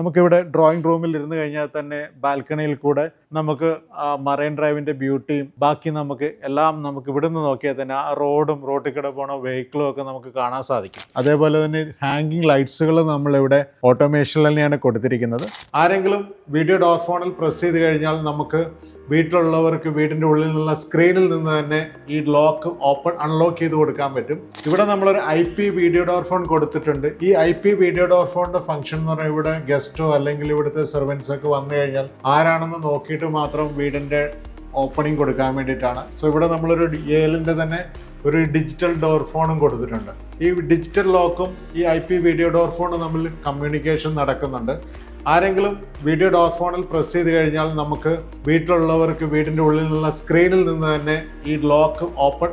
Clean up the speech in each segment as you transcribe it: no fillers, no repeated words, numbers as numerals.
നമുക്കിവിടെ ഡ്രോയിങ് റൂമിൽ ഇരുന്ന് കഴിഞ്ഞാൽ തന്നെ ബാൽക്കണിയിൽ കൂടെ നമുക്ക് മറൈൻ ഡ്രൈവിൻ്റെ ബ്യൂട്ടിയും ബാക്കി എല്ലാം നമുക്ക് ഇവിടെ നിന്ന് നോക്കിയാൽ തന്നെ ആ റോട്ടിൽ കൂടെ പോണ വെഹിക്കിളും ഒക്കെ നമുക്ക് കാണാൻ സാധിക്കും. അതേപോലെ തന്നെ ഹാങ്ങിങ് ലൈറ്റ്സുകൾ നമ്മളിവിടെ ഓട്ടോമേഷനിൽ തന്നെയാണ് കൊടുത്തിരിക്കുന്നത്. ആരെങ്കിലും വീഡിയോ ഡോർ ഫോണിൽ പ്രസ് ചെയ്ത് കഴിഞ്ഞാൽ നമുക്ക് വീട്ടിലുള്ളവർക്ക് വീടിൻ്റെ ഉള്ളിൽ നിന്നുള്ള സ്ക്രീനിൽ നിന്ന് തന്നെ ഈ ലോക്ക് അൺലോക്ക് ചെയ്ത് കൊടുക്കാൻ പറ്റും. ഇവിടെ നമ്മളൊരു IP വീഡിയോ ഡോർ ഫോൺ കൊടുത്തിട്ടുണ്ട്. ഈ IP വീഡിയോ ഡോർ ഫോണിൻ്റെ ഫംഗ്ഷൻ എന്ന് പറഞ്ഞാൽ ഇവിടെ ഗസ്റ്റോ അല്ലെങ്കിൽ ഇവിടുത്തെ സെർവൻസ് ഒക്കെ വന്നു കഴിഞ്ഞാൽ ആരാണെന്ന് നോക്കിയിട്ട് മാത്രം വീടിൻ്റെ ഓപ്പണിംഗ് കൊടുക്കാൻ വേണ്ടിയിട്ടാണ്. സോ ഇവിടെ നമ്മളൊരു ഏലിൻ്റെ തന്നെ ഒരു ഡിജിറ്റൽ ഡോർ ഫോണും കൊടുത്തിട്ടുണ്ട്. ഈ ഡിജിറ്റൽ ലോക്കും ഈ IP വീഡിയോ ഡോർ ഫോണും തമ്മിൽ കമ്മ്യൂണിക്കേഷൻ നടക്കുന്നുണ്ട്. ആരെങ്കിലും വീഡിയോ ഡോർ ഫോണിൽ പ്രസ് ചെയ്ത് കഴിഞ്ഞാൽ നമുക്ക് വീട്ടിലുള്ളവർക്ക് വീടിൻ്റെ ഉള്ളിൽ നിന്നുള്ള സ്ക്രീനിൽ നിന്ന് തന്നെ ഈ ലോക്ക്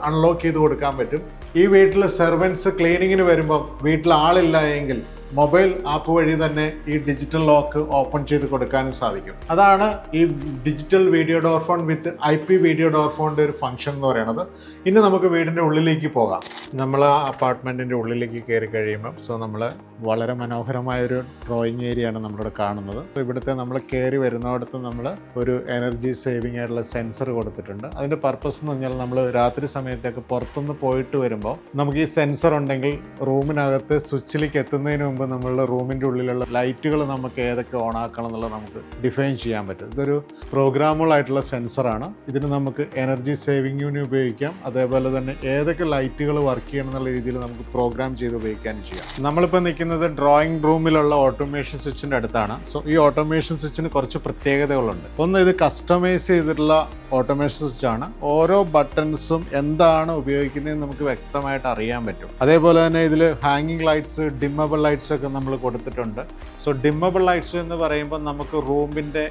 അൺലോക്ക് ചെയ്ത് കൊടുക്കാൻ പറ്റും. ഈ വീട്ടിൽ സെർവൻസ് ക്ലീനിങ്ങിന് വരുമ്പം വീട്ടിൽ ആളില്ല എങ്കിൽ മൊബൈൽ ആപ്പ് വഴി തന്നെ ഈ ഡിജിറ്റൽ ലോക്ക് ഓപ്പൺ ചെയ്ത് കൊടുക്കാനും സാധിക്കും. അതാണ് ഈ ഡിജിറ്റൽ വീഡിയോ ഡോർ ഫോൺ വിത്ത് IP വീഡിയോ ഡോർ ഫോണിൻ്റെ ഒരു ഫംഗ്ഷൻ എന്ന് പറയുന്നത്. ഇനി നമുക്ക് വീടിൻ്റെ ഉള്ളിലേക്ക് പോകാം. നമ്മൾ ആ അപ്പാർട്ട്മെൻറ്റിൻ്റെ ഉള്ളിലേക്ക് കയറി കഴിയുമ്പം നമ്മൾ വളരെ മനോഹരമായൊരു ഡ്രോയിങ് ഏരിയയാണ് നമ്മളിവിടെ കാണുന്നത്. സോ ഇവിടുത്തെ നമ്മൾ കയറി വരുന്നിടത്ത് നമ്മൾ ഒരു എനർജി സേവിങ് ആയിട്ടുള്ള സെൻസർ കൊടുത്തിട്ടുണ്ട്. അതിൻ്റെ പർപ്പസ് എന്ന് പറഞ്ഞാൽ നമ്മൾ രാത്രി സമയത്തൊക്കെ പുറത്തുനിന്ന് പോയിട്ട് വരുമ്പോൾ നമുക്ക് ഈ സെൻസർ ഉണ്ടെങ്കിൽ റൂമിനകത്ത് സ്വിച്ചിലേക്ക് എത്തുന്നതിന് മുമ്പ് നമ്മളുടെ റൂമിൻ്റെ ഉള്ളിലുള്ള ലൈറ്റുകൾ നമുക്ക് ഏതൊക്കെ ഓൺ ആക്കണം എന്നുള്ളത് നമുക്ക് ഡിഫൈൻ ചെയ്യാൻ പറ്റും. ഇതൊരു പ്രോഗ്രാമബിൾ ആയിട്ടുള്ള സെൻസറാണ്. ഇതിന് നമുക്ക് എനർജി സേവിങ്ങിന് ഉപയോഗിക്കാം. അതേപോലെ തന്നെ ഏതൊക്കെ ലൈറ്റുകൾ വർക്ക് ചെയ്യണം എന്നുള്ള രീതിയിൽ നമുക്ക് പ്രോഗ്രാം ചെയ്ത് ഉപയോഗിക്കാനും ചെയ്യാം. നമ്മളിപ്പോൾ നിൽക്കുന്നത് ഡ്രോയിങ് റൂമിലുള്ള ഓട്ടോമേഷൻ സ്വിച്ചിൻ്റെ അടുത്താണ്. സോ ഈ ഓട്ടോമേഷൻ സ്വിച്ചിന് കുറച്ച് പ്രത്യേകതകളുണ്ട്. ഒന്ന്, ഇത് കസ്റ്റമൈസ് ചെയ്തിട്ടുള്ള ഓട്ടോമേഷൻ സ്വിച്ചാണ്. ഓരോ ബട്ടൺസും എന്താണ് ഉപയോഗിക്കുന്നതെന്ന് നമുക്ക് വ്യക്തമായിട്ട് അറിയാൻ പറ്റും. അതേപോലെ തന്നെ ഇതിൽ ഹാങ്ങിങ് ലൈറ്റ്സ്, ഡിമ്മബിൾ ലൈറ്റ്സ് ഒക്കെ നമ്മൾ കൊടുത്തിട്ടുണ്ട്. സോ ഡിമ്മബിൾ ലൈറ്റ്സ് എന്ന് പറയുമ്പോൾ നമുക്ക് റൂമിൻ്റെ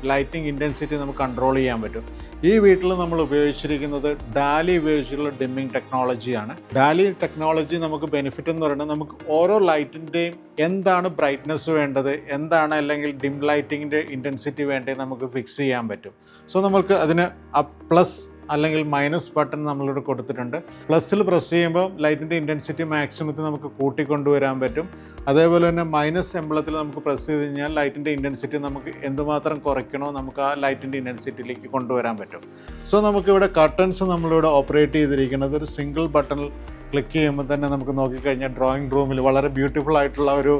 ലൈറ്റിംഗ് ഇൻറ്റൻസിറ്റി നമുക്ക് കൺട്രോൾ ചെയ്യാൻ പറ്റും. ഈ വീട്ടിൽ നമ്മൾ ഉപയോഗിച്ചിരിക്കുന്നത് ഡാലി ഉപയോഗിച്ചുള്ള ഡിമ്മിങ് ടെക്നോളജിയാണ്. ഡാലി ടെക്നോളജി നമുക്ക് ബെനിഫിറ്റ് എന്ന് പറയുന്നത് നമുക്ക് ഓരോ ലൈറ്റിൻ്റെയും എന്താണ് ബ്രൈറ്റ്നസ് വേണ്ടത്, എന്താണ് അല്ലെങ്കിൽ ഡിം ലൈറ്റിങ്ങിൻ്റെ ഇൻറ്റൻസിറ്റി വേണ്ടത് നമുക്ക് ഫിക്സ് ചെയ്യാൻ പറ്റും. സോ നമുക്ക് അതിന് പ്ലസ് അല്ലെങ്കിൽ മൈനസ് ബട്ടൺ നമ്മളിവിടെ കൊടുത്തിട്ടുണ്ട്. പ്ലസ്സിൽ പ്രസ് ചെയ്യുമ്പോൾ ലൈറ്റിൻ്റെ ഇൻറ്റൻസിറ്റി മാക്സിമത്തിൽ നമുക്ക് കൂട്ടിക്കൊണ്ടുവരാൻ പറ്റും. അതേപോലെ തന്നെ മൈനസ് എംബ്ലത്തിൽ നമുക്ക് പ്രസ് ചെയ്ത് കഴിഞ്ഞാൽ ലൈറ്റിൻ്റെ ഇൻറ്റൻസിറ്റി നമുക്ക് എന്തുമാത്രം കുറയ്ക്കണോ നമുക്ക് ആ ലൈറ്റിൻ്റെ ഇൻറ്റൻസിറ്റിയിലേക്ക് കൊണ്ടുവരാൻ പറ്റും. സോ നമുക്കിവിടെ കർട്ടൻസ് നമ്മളിവിടെ ഓപ്പറേറ്റ് ചെയ്തിരിക്കുന്നത് ഒരു സിംഗിൾ ബട്ടണിൽ ക്ലിക്ക് ചെയ്യുമ്പോൾ തന്നെ നമുക്ക് നോക്കിക്കഴിഞ്ഞാൽ ഡ്രോയിങ് റൂമിൽ വളരെ ബ്യൂട്ടിഫുൾ ആയിട്ടുള്ള ഒരു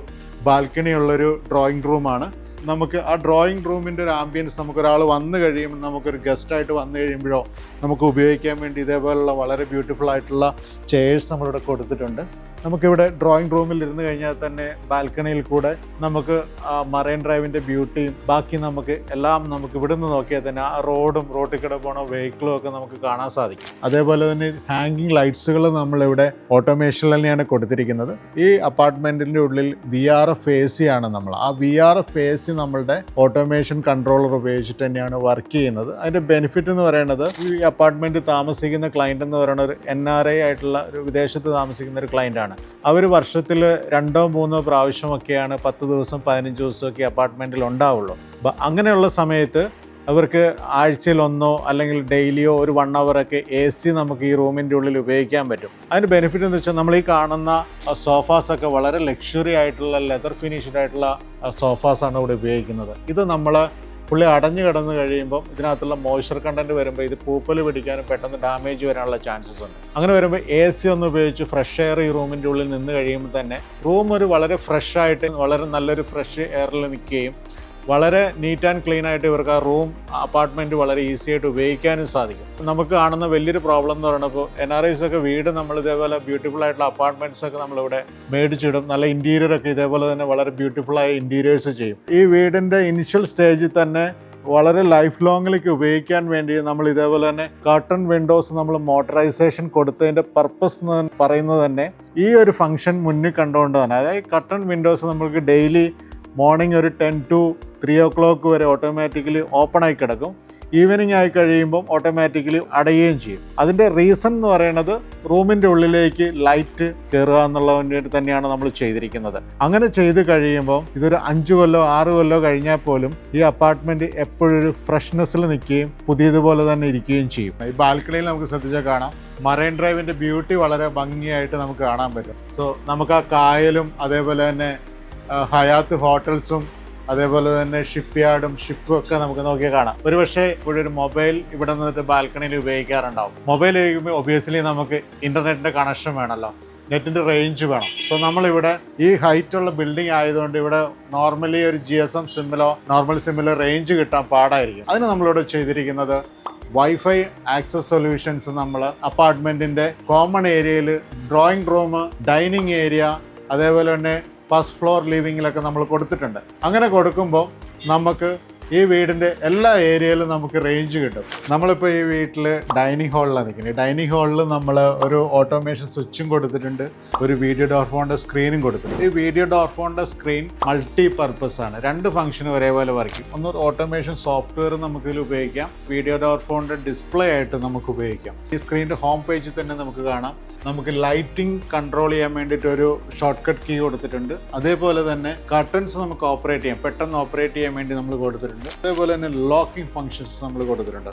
ബാൽക്കണി ഉള്ളൊരു ഡ്രോയിങ് റൂമാണ്. നമുക്ക് ആ ഡ്രോയിങ് റൂമിൻ്റെ ഒരു ആംബിയൻസ് നമുക്കൊരാൾ വന്നു കഴിയുമ്പോൾ നമുക്കൊരു ഗസ്റ്റായിട്ട് വന്നു കഴിയുമ്പോഴോ നമുക്ക് ഉപയോഗിക്കാൻ വേണ്ടി ഇതേപോലുള്ള വളരെ ബ്യൂട്ടിഫുൾ ആയിട്ടുള്ള ചെയേഴ്സ് നമ്മളിവിടെ കൊടുത്തിട്ടുണ്ട്. നമുക്കിവിടെ ഡ്രോയിങ് റൂമിൽ ഇരുന്ന് കഴിഞ്ഞാൽ തന്നെ ബാൽക്കണിയിൽ കൂടെ നമുക്ക് മറൈൻ ഡ്രൈവിൻ്റെ ബ്യൂട്ടിയും ബാക്കി എല്ലാം നമുക്ക് ഇവിടെ നിന്ന് നോക്കിയാൽ തന്നെ ആ റോട്ടിൽ കൂടെ പോണ വെഹിക്കിളും ഒക്കെ നമുക്ക് കാണാൻ സാധിക്കും. അതേപോലെ തന്നെ ഹാങ്ങിങ് ലൈറ്റ്സുകൾ നമ്മളിവിടെ ഓട്ടോമേഷനിൽ തന്നെയാണ് കൊടുത്തിരിക്കുന്നത്. ഈ അപ്പാർട്ട്മെൻറ്റിൻ്റെ ഉള്ളിൽ VRF AC ആണ് ആ VRF AC നമ്മളുടെ ഓട്ടോമേഷൻ കൺട്രോളർ ഉപയോഗിച്ചിട്ട് തന്നെയാണ് വർക്ക് ചെയ്യുന്നത്. അതിൻ്റെ ബെനിഫിറ്റ് എന്ന് പറയുന്നത് ഈ അപ്പാർട്ട്മെൻറ്റ് താമസിക്കുന്ന ക്ലയൻറ്റ് എന്ന് പറയുന്ന ഒരു NRI ആയിട്ടുള്ള ഒരു വിദേശത്ത് താമസിക്കുന്ന ഒരു ക്ലയൻറ്റാണ്. അവർ വർഷത്തിൽ 2-3 പ്രാവശ്യമൊക്കെയാണ് 10 ദിവസം 15 ദിവസമൊക്കെ അപ്പാർട്ട്മെൻറ്റിൽ ഉണ്ടാവുള്ളൂ. അങ്ങനെയുള്ള സമയത്ത് അവർക്ക് ആഴ്ചയിൽ 1 അല്ലെങ്കിൽ ഡെയിലിയോ ഒരു 1 അവറൊക്കെ AC നമുക്ക് ഈ റൂമിൻ്റെ ഉള്ളിൽ ഉപയോഗിക്കാൻ പറ്റും. അതിൻ്റെ ബെനിഫിറ്റ് എന്ന് വെച്ചാൽ നമ്മൾ ഈ കാണുന്ന സോഫാസൊക്കെ വളരെ ലക്ഷറി ആയിട്ടുള്ള ലെതർ ഫിനിഷ്ഡ് ആയിട്ടുള്ള സോഫാസാണ് ഇവിടെ ഉപയോഗിക്കുന്നത്. ഇത് നമ്മൾ പുള്ളി അടഞ്ഞു കിടന്ന് കഴിയുമ്പം ഇതിനകത്തുള്ള മോയ്സ്ചർ കണ്ടൻറ്റ് വരുമ്പോൾ ഇത് പൂപ്പൽ പിടിക്കാനും പെട്ടെന്ന് ഡാമേജ് വരാനുള്ള ചാൻസസ് ഉണ്ട്. അങ്ങനെ വരുമ്പോൾ AC ഒന്ന് ഉപയോഗിച്ച് ഫ്രഷ് എയർ ഈ റൂമിൻ്റെ ഉള്ളിൽ നിന്ന് കഴിയുമ്പോൾ തന്നെ റൂം ഒരു വളരെ ഫ്രഷ് ആയിട്ട് വളരെ നല്ലൊരു ഫ്രഷ് എയറിൽ നിൽക്കുകയും വളരെ നീറ്റ് ആൻഡ് ക്ലീൻ ആയിട്ട് ഇവർക്ക് ആ റൂം അപ്പാർട്ട്മെൻറ്റ് വളരെ ഈസി ആയിട്ട് ഉപയോഗിക്കാനും സാധിക്കും. നമുക്ക് കാണുന്ന വലിയൊരു പ്രോബ്ലം എന്ന് പറയുമ്പോൾ NRIs ഒക്കെ വീട് നമ്മൾ ഇതേപോലെ ബ്യൂട്ടിഫുൾ ആയിട്ടുള്ള അപ്പാർട്ട്മെൻറ്റ്സ് ഒക്കെ നമ്മളിവിടെ മേടിച്ചിടും. നല്ല ഇൻറ്റീരിയറൊക്കെ ഇതേപോലെ തന്നെ വളരെ ബ്യൂട്ടിഫുള്ളായ ഇൻറ്റീരിയേഴ്സ് ചെയ്യും. ഈ വീടിൻ്റെ ഇനിഷ്യൽ സ്റ്റേജിൽ തന്നെ വളരെ ലൈഫ് ലോങ്ങിലേക്ക് ഉപയോഗിക്കാൻ വേണ്ടി നമ്മൾ ഇതേപോലെ തന്നെ കർട്ടൺ വിൻഡോസ് നമ്മൾ മോട്ടറൈസേഷൻ കൊടുത്തതിൻ്റെ പർപ്പസ് എന്ന് പറയുന്നത് തന്നെ ഈ ഒരു ഫംഗ്ഷൻ മുന്നിൽ കണ്ടുകൊണ്ട് തന്നെ, അതായത് കർട്ടൺ വിൻഡോസ് നമ്മൾക്ക് ഡെയിലി മോർണിംഗ് ഒരു 10 to 3 o'clock വരെ ഓട്ടോമാറ്റിക്കലി ഓപ്പൺ ആയി കിടക്കും. ഈവനിങ് ആയി കഴിയുമ്പം ഓട്ടോമാറ്റിക്കലി അടയുകയും ചെയ്യും. അതിൻ്റെ റീസൺ എന്ന് പറയുന്നത് റൂമിൻ്റെ ഉള്ളിലേക്ക് ലൈറ്റ് കയറുക എന്നുള്ളതിന് വേണ്ടി തന്നെയാണ് നമ്മൾ ചെയ്തിരിക്കുന്നത്. അങ്ങനെ ചെയ്ത് കഴിയുമ്പം ഇതൊരു 5 കൊല്ലോ 6 കൊല്ലോ കഴിഞ്ഞാൽ പോലും ഈ അപ്പാർട്ട്മെൻറ്റ് എപ്പോഴും ഒരു ഫ്രഷ്നെസ്സിൽ നിൽക്കുകയും പുതിയതുപോലെ തന്നെ ഇരിക്കുകയും ചെയ്യും. ഈ ബാൽക്കണിയിൽ നമുക്ക് ശ്രദ്ധിച്ചാൽ കാണാം മറൈൻ ഡ്രൈവിൻ്റെ ബ്യൂട്ടി വളരെ ഭംഗിയായിട്ട് നമുക്ക് കാണാൻ പറ്റും. സോ നമുക്ക് ആ കായലും അതേപോലെ തന്നെ ഹയാത്ത് ഹോട്ടൽസും അതേപോലെ തന്നെ ഷിപ്പ് യാർഡും ഷിപ്പും ഒക്കെ നമുക്ക് നോക്കിയാൽ കാണാം. ഒരു പക്ഷേ ഇവിടെ ഒരു മൊബൈൽ ഇവിടെ നിന്നിട്ട് ബാൽക്കണിയിൽ ഉപയോഗിക്കാറുണ്ടാവും. മൊബൈൽ ഉപയോഗിക്കുമ്പോൾ ഒബിയസ്ലി നമുക്ക് ഇന്റർനെറ്റിന്റെ കണക്ഷൻ വേണമല്ലോ, നെറ്റിന്റെ റേഞ്ച് വേണം. സോ നമ്മളിവിടെ ഈ ഹൈറ്റുള്ള ബിൽഡിംഗ് ആയതുകൊണ്ട് ഇവിടെ നോർമലി ഒരു GSM സിമ്മിലോ നോർമൽ സിമ്മിലോ റേഞ്ച് കിട്ടാൻ പാടായിരിക്കും. അതിന് നമ്മളിവിടെ ചെയ്തിരിക്കുന്നത് വൈഫൈ ആക്സസ് സൊല്യൂഷൻസ് നമ്മൾ അപ്പാർട്ട്മെന്റിന്റെ കോമൺ ഏരിയയിൽ ഡ്രോയിങ് റൂം, ഡൈനിങ് ഏരിയ, അതേപോലെ തന്നെ ഫസ്റ്റ് ഫ്ലോർ ലിവിങ്ങിലൊക്കെ നമ്മൾ കൊടുത്തിട്ടുണ്ട്. അങ്ങനെ കൊടുക്കുമ്പോൾ നമുക്ക് ഈ വീടിൻ്റെ എല്ലാ ഏരിയയിലും നമുക്ക് റേഞ്ച് കിട്ടും. നമ്മളിപ്പോൾ ഈ വീട്ടിൽ ഡൈനിങ് ഹാളിലാണ് നിൽക്കുന്നത്. ഡൈനിങ് ഹാളിൽ നമ്മൾ ഒരു ഓട്ടോമേഷൻ സ്വിച്ചും കൊടുത്തിട്ടുണ്ട്, ഒരു വീഡിയോ ഡോർ ഫോണിൻ്റെ സ്ക്രീനും കൊടുത്തിട്ടുണ്ട്. ഈ വീഡിയോ ഡോർ ഫോണിൻ്റെ സ്ക്രീൻ മൾട്ടി പർപ്പസ് ആണ്, രണ്ട് ഫംഗ്ഷനും ഒരേപോലെ വർക്ക് ചെയ്യും. ഒന്ന് ഓട്ടോമേഷൻ സോഫ്റ്റ്വെയർ നമുക്കിതിൽ ഉപയോഗിക്കാം, വീഡിയോ ഡോർ ഫോണിൻ്റെ ഡിസ്പ്ലേ ആയിട്ട് നമുക്ക് ഉപയോഗിക്കാം. ഈ സ്ക്രീനിൻ്റെ ഹോം പേജിൽ തന്നെ നമുക്ക് കാണാം, നമുക്ക് ലൈറ്റിംഗ് കൺട്രോൾ ചെയ്യാൻ വേണ്ടിയിട്ട് ഒരു ഷോർട്ട് കട്ട് കീ കൊടുത്തിട്ടുണ്ട്. അതേപോലെ തന്നെ കർട്ടൻസ് നമുക്ക് ഓപ്പറേറ്റ് ചെയ്യാം, പെട്ടെന്ന് ഓപ്പറേറ്റ് ചെയ്യാൻ വേണ്ടി നമ്മൾ കൊടുത്തിട്ടുണ്ട്. അതേപോലെ തന്നെ ലോക്കിംഗ് ഫങ്ഷൻസ് നമ്മൾ കൊടുത്തിട്ടുണ്ട്.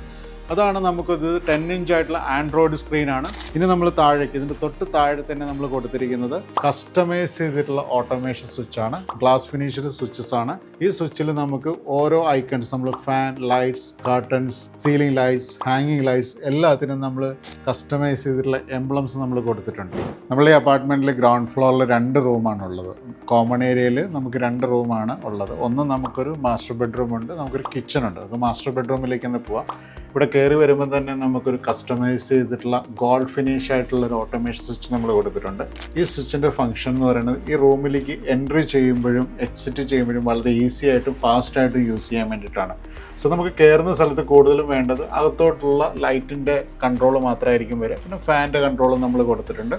അതാണ് നമുക്കിത് 10 ഇഞ്ച് ആയിട്ടുള്ള ആൻഡ്രോയിഡ് സ്ക്രീനാണ്. ഇനി നമ്മൾ താഴേക്ക് ഇതിൻ്റെ തൊട്ട് താഴെ തന്നെ നമ്മൾ കൊടുത്തിരിക്കുന്നത് കസ്റ്റമൈസ് ചെയ്തിട്ടുള്ള ഓട്ടോമേഷൻ സ്വിച്ചാണ്, ഗ്ലാസ് ഫിനിഷ്ഡ് സ്വിച്ചസ് ആണ്. ഈ സ്വിച്ചിൽ നമുക്ക് ഓരോ ഐക്കൺസ്, നമ്മൾ fan, lights, curtains, ceiling lights, ഹാങ്ങിങ് ലൈറ്റ്സ് എല്ലാത്തിനും നമ്മൾ കസ്റ്റമൈസ് ചെയ്തിട്ടുള്ള എംബ്ലംസ് നമ്മൾ കൊടുത്തിട്ടുണ്ട്. നമ്മൾ ഈ അപ്പാർട്ട്മെൻറ്റിൽ ഗ്രൗണ്ട് ഫ്ലോറിൽ 2 റൂമാണ് ഉള്ളത്. കോമൺ ഏരിയയിൽ നമുക്ക് 2 റൂമാണ് ഉള്ളത്. ഒന്ന് നമുക്കൊരു മാസ്റ്റർ ബെഡ്റൂം ഉണ്ട്, നമുക്കൊരു കിച്ചൺ ഉണ്ട്. നമുക്ക് മാസ്റ്റർ ബെഡ്റൂമിലേക്ക് ഒന്ന് പോവാം. ഇവിടെ കയറി വരുമ്പോൾ തന്നെ നമുക്കൊരു കസ്റ്റമൈസ് ചെയ്തിട്ടുള്ള ഗോൾഡ് ഫിനിഷ് ആയിട്ടുള്ള ഒരു ഓട്ടോമേഷൻ സ്വിച്ച് നമ്മൾ കൊടുത്തിട്ടുണ്ട്. ഈ സ്വിച്ചിൻ്റെ ഫംഗ്ഷൻ എന്ന് പറയുന്നത് ഈ റൂമിലേക്ക് എൻട്രി ചെയ്യുമ്പോഴും എക്സിറ്റ് ചെയ്യുമ്പോഴും വളരെ ഈസി ആയിട്ടും ഫാസ്റ്റായിട്ടും യൂസ് ചെയ്യാൻ വേണ്ടിയിട്ടാണ്. സോ നമുക്ക് കയറുന്ന സ്ഥലത്ത് കൂടുതലും വേണ്ടത് അകത്തോട്ടുള്ള ലൈറ്റിൻ്റെ കൺട്രോൾ മാത്രമായിരിക്കും വരിക. പിന്നെ ഫാനിൻ്റെ കൺട്രോളും നമ്മൾ കൊടുത്തിട്ടുണ്ട്.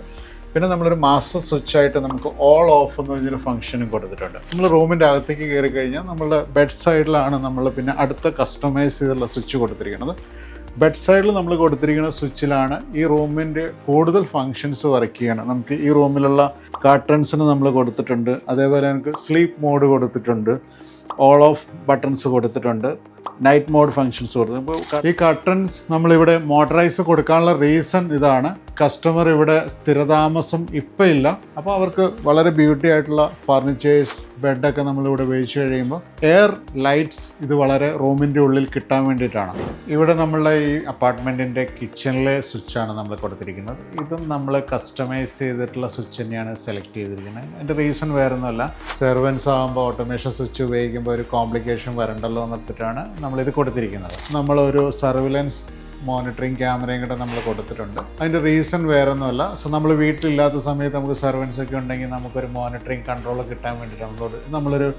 പിന്നെ നമ്മളൊരു മാസ്റ്റർ സ്വിച്ചായിട്ട് നമുക്ക് ഓൾ ഓഫ് എന്ന് പറഞ്ഞൊരു ഫംഗ്ഷനും കൊടുത്തിട്ടുണ്ട്. നമ്മൾ റൂമിൻ്റെ അകത്തേക്ക് കയറി കഴിഞ്ഞാൽ നമ്മളുടെ ബെഡ് സൈഡിലാണ് നമ്മൾ പിന്നെ അടുത്ത കസ്റ്റമൈസ് ചെയ്തുള്ള സ്വിച്ച് കൊടുത്തിരിക്കുന്നത്. ബെഡ് സൈഡിൽ നമ്മൾ കൊടുത്തിരിക്കുന്ന സ്വിച്ചിലാണ് ഈ റൂമിൻ്റെ കൂടുതൽ ഫങ്ഷൻസ് വർക്ക് ചെയ്യണം. നമുക്ക് ഈ റൂമിലുള്ള കർട്ടൻസിന് നമ്മൾ കൊടുത്തിട്ടുണ്ട്, അതേപോലെ നമുക്ക് സ്ലീപ്പ് മോഡ് കൊടുത്തിട്ടുണ്ട്, ഓൾ ഓഫ് ബട്ടൺസ് കൊടുത്തിട്ടുണ്ട്, നൈറ്റ് മോഡ് ഫങ്ഷൻസ് കൊടുത്തിട്ടുണ്ട്. ഈ കർട്ടൻസ് നമ്മളിവിടെ മോട്ടറൈസ് കൊടുക്കാനുള്ള റീസൺ ഇതാണ്. കസ്റ്റമർ ഇവിടെ സ്ഥിരതാമസം ഇപ്പം ഇല്ല, അപ്പോൾ അവർക്ക് വളരെ ബ്യൂട്ടി ആയിട്ടുള്ള ഫർണിച്ചേഴ്സ്, ബെഡൊക്കെ നമ്മളിവിടെ ഉപയോഗിച്ച് കഴിയുമ്പോൾ എയർ ലൈറ്റ്സ് ഇത് വളരെ റൂമിൻ്റെ ഉള്ളിൽ കിട്ടാൻ വേണ്ടിയിട്ടാണ്. ഇവിടെ നമ്മളുടെ ഈ അപ്പാർട്ട്മെൻറ്റിൻ്റെ കിച്ചണിലെ സ്വിച്ചാണ് നമ്മൾ കൊടുത്തിരിക്കുന്നത്. ഇതും നമ്മൾ കസ്റ്റമൈസ് ചെയ്തിട്ടുള്ള സ്വിച്ച് തന്നെയാണ് സെലക്ട് ചെയ്തിരിക്കുന്നത്. അതിൻ്റെ റീസൺ വേറെ ഒന്നുമല്ല, സെർവൻസ് ആകുമ്പോൾ ഓട്ടോമേഷൻ സ്വിച്ച് ഉപയോഗിക്കുമ്പോൾ ഒരു കോംപ്ലിക്കേഷൻ വരണ്ടല്ലോ എന്നിട്ടാണ് നമ്മളിത് കൊടുത്തിരിക്കുന്നത്. നമ്മളൊരു സർവിലൻസ് മോണിറ്ററിങ് ക്യാമറയും കൂടെ നമ്മൾ കൊടുത്തിട്ടുണ്ട്. അതിൻ്റെ റീസൺ വേറെ ഒന്നുമല്ല, സോ നമ്മൾ വീട്ടിലില്ലാത്ത സമയത്ത് നമുക്ക് സർവൻസ് ഒക്കെ ഉണ്ടെങ്കിൽ നമുക്കൊരു മോണിറ്ററിങ് കൺട്രോൾ കിട്ടാൻ വേണ്ടിയിട്ടാണ് നമ്മളൊരു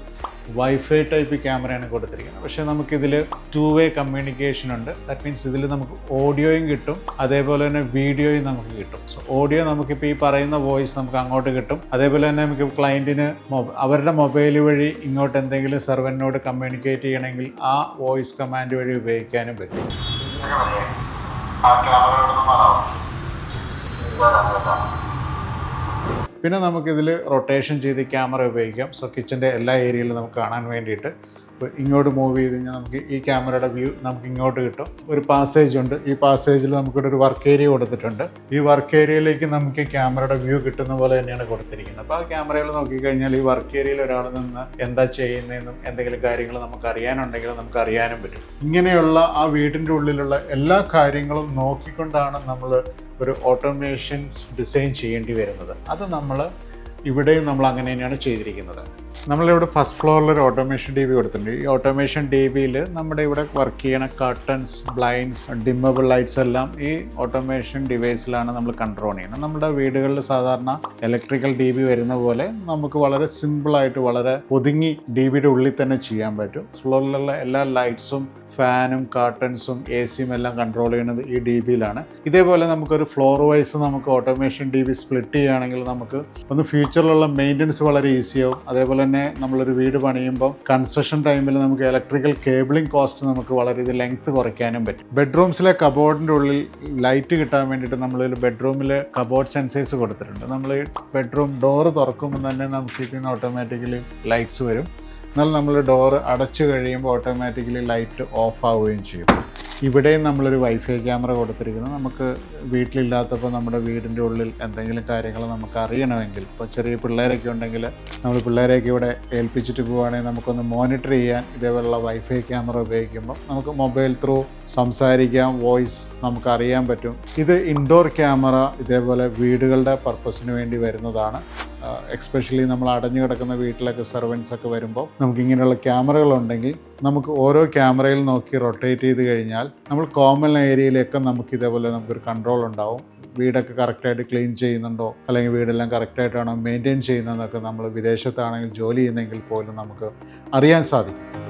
വൈഫൈ ടൈപ്പ് ക്യാമറയാണ് കൊടുത്തിരിക്കുന്നത്. പക്ഷേ നമുക്കിതിൽ 2-way കമ്മ്യൂണിക്കേഷൻ ഉണ്ട്. ദാറ്റ് മീൻസ് ഇതിൽ നമുക്ക് ഓഡിയോയും കിട്ടും, അതേപോലെ തന്നെ വീഡിയോയും നമുക്ക് കിട്ടും. സോ ഓഡിയോ നമുക്കിപ്പോൾ ഈ പറയുന്ന വോയിസ് നമുക്ക് അങ്ങോട്ട് കിട്ടും, അതേപോലെ തന്നെ നമുക്ക് ക്ലയൻറ്റിന് അവരുടെ മൊബൈൽ വഴി ഇങ്ങോട്ട് എന്തെങ്കിലും സെർവറിനോട് കമ്മ്യൂണിക്കേറ്റ് ചെയ്യണമെങ്കിൽ ആ വോയിസ് കമാൻഡ് വഴി ഉപയോഗിക്കാനും പറ്റും. പിന്നെ നമുക്കിതിൽ റൊട്ടേഷൻ ചെയ്ത് ക്യാമറ ഉപയോഗിക്കാം. സോ കിച്ചൻ്റെ എല്ലാ ഏരിയയിലും നമുക്ക് കാണാൻ വേണ്ടിയിട്ട് ഇപ്പോൾ ഇങ്ങോട്ട് മൂവ് ചെയ്ത് കഴിഞ്ഞാൽ നമുക്ക് ഈ ക്യാമറയുടെ വ്യൂ നമുക്ക് ഇങ്ങോട്ട് കിട്ടും. ഒരു പാസേജ് ഉണ്ട്, ഈ പാസേജിൽ നമുക്കിവിടെ ഒരു വർക്ക് ഏരിയ കൊടുത്തിട്ടുണ്ട്. ഈ വർക്ക് ഏരിയയിലേക്ക് നമുക്ക് ഈ ക്യാമറയുടെ വ്യൂ കിട്ടുന്ന പോലെ തന്നെയാണ് കൊടുത്തിരിക്കുന്നത്. അപ്പോൾ ആ ക്യാമറയിൽ നോക്കിക്കഴിഞ്ഞാൽ ഈ വർക്ക് ഏരിയയിൽ ഒരാൾ നിന്ന് എന്താ ചെയ്യുന്നതെന്നും എന്തെങ്കിലും കാര്യങ്ങൾ നമുക്ക് അറിയാനുണ്ടെങ്കിൽ നമുക്ക് അറിയാനും പറ്റും. ഇങ്ങനെയുള്ള ആ വീടിൻ്റെ ഉള്ളിലുള്ള എല്ലാ കാര്യങ്ങളും നോക്കിക്കൊണ്ടാണ് നമ്മൾ ഒരു ഓട്ടോമേഷൻ ഡിസൈൻ ചെയ്യേണ്ടി വരുന്നത്. അത് ഇവിടെയും നമ്മൾ അങ്ങനെ തന്നെയാണ് ചെയ്തിരിക്കുന്നത്. നമ്മളിവിടെ ഫസ്റ്റ് ഫ്ലോറിൽ ഒരു ഓട്ടോമേഷൻ DB കൊടുത്തിട്ടുണ്ട്. ഈ ഓട്ടോമേഷൻ DBയിൽ നമ്മുടെ ഇവിടെ വർക്ക് ചെയ്യണ കർട്ടൻസ്, ബ്ലൈൻഡ്സ്, ഡിമ്മബിൾ ലൈറ്റ്സ് എല്ലാം ഈ ഓട്ടോമേഷൻ ഡിവൈസിലാണ് നമ്മൾ കൺട്രോൾ ചെയ്യുന്നത്. നമ്മുടെ വീടുകളിൽ സാധാരണ ഇലക്ട്രിക്കൽ DB വരുന്ന പോലെ നമുക്ക് വളരെ സിമ്പിളായിട്ട് വളരെ ഒതുങ്ങി DBയുടെ ഉള്ളിൽ തന്നെ ചെയ്യാൻ പറ്റും. ഫ്ലോറിലുള്ള എല്ലാ ലൈറ്റ്സും ഫാനും കർട്ടൻസും AC-യും എല്ലാം കൺട്രോൾ ചെയ്യുന്നത് ഈ DBയിലാണ്. ഇതേപോലെ നമുക്കൊരു ഫ്ലോർ വൈസ് നമുക്ക് ഓട്ടോമേഷൻ DB സ്പ്ലിറ്റ് ചെയ്യുകയാണെങ്കിൽ നമുക്ക് ഒന്ന് ഫ്യൂച്ചറിലുള്ള മെയിൻ്റനൻസ് വളരെ ഈസിയാവും. അതേപോലെ തന്നെ നമ്മളൊരു വീട് പണിയുമ്പോൾ കൺസ്ട്രക്ഷൻ ടൈമിൽ നമുക്ക് ഇലക്ട്രിക്കൽ കേബിളിംഗ് കോസ്റ്റ് നമുക്ക് വളരെ ഇത് ലെങ്ത് കുറയ്ക്കാനും പറ്റും. ബെഡ്റൂംസിലെ കബോർഡിൻ്റെ ഉള്ളിൽ ലൈറ്റ് കിട്ടാൻ വേണ്ടിയിട്ട് നമ്മളൊരു ബെഡ്റൂമിൽ കബോർഡ് സെൻസേഴ്സ് കൊടുത്തിട്ടുണ്ട്. നമ്മൾ ഈ ബെഡ്റൂം ഡോറ് തുറക്കുമ്പോൾ തന്നെ നമുക്ക് ഇതിന് ഓട്ടോമാറ്റിക്കലി ലൈറ്റ്സ് വരും. എന്നാൽ നമ്മൾ ഡോറ് അടച്ചു കഴിയുമ്പോൾ ഓട്ടോമാറ്റിക്കലി ലൈറ്റ് ഓഫ് ആവുകയും ചെയ്യും. ഇവിടെയും നമ്മളൊരു വൈഫൈ ക്യാമറ കൊടുത്തിരിക്കുന്നത് നമുക്ക് വീട്ടിലില്ലാത്തപ്പോൾ നമ്മുടെ വീടിൻ്റെ ഉള്ളിൽ എന്തെങ്കിലും കാര്യങ്ങൾ നമുക്ക് അറിയണമെങ്കിൽ, ഇപ്പോൾ ചെറിയ പിള്ളേരൊക്കെ ഉണ്ടെങ്കിൽ നമ്മൾ പിള്ളേരെയൊക്കെ ഇവിടെ ഏൽപ്പിച്ചിട്ട് പോവുകയാണെങ്കിൽ നമുക്കൊന്ന് മോണിറ്റർ ചെയ്യാൻ ഇതേപോലുള്ള വൈഫൈ ക്യാമറ ഉപയോഗിക്കുമ്പോൾ നമുക്ക് മൊബൈൽ ത്രൂ സംസാരിക്കാം, വോയിസ് നമുക്ക് അറിയാൻ പറ്റും. ഇത് ഇൻഡോർ ക്യാമറ ഇതേപോലെ വീടുകളുടെ പർപ്പസിന് വേണ്ടി വരുന്നതാണ്. എക്സ്പെഷ്യലി നമ്മൾ അടഞ്ഞു കിടക്കുന്ന വീട്ടിലൊക്കെ സെർവൻസ് ഒക്കെ വരുമ്പോൾ നമുക്ക് ഇങ്ങനെയുള്ള ക്യാമറകളുണ്ടെങ്കിൽ നമുക്ക് ഓരോ ക്യാമറയിൽ നോക്കി റൊട്ടേറ്റ് ചെയ്ത് കഴിഞ്ഞാൽ നമ്മൾ കോമൺ ഏരിയയിലൊക്കെ നമുക്ക് ഇതേപോലെ നമുക്കൊരു കൺട്രോൾ ഉണ്ടാവും. വീടൊക്കെ കറക്റ്റായിട്ട് ക്ലീൻ ചെയ്യുന്നുണ്ടോ, അല്ലെങ്കിൽ വീടെല്ലാം കറക്റ്റായിട്ടാണോ മെയിൻറ്റെയിൻ ചെയ്യുന്നതെന്നൊക്കെ നമ്മൾ വിദേശത്താണെങ്കിൽ ജോലി ചെയ്യുന്നെങ്കിൽ പോലും നമുക്ക് അറിയാൻ സാധിക്കും.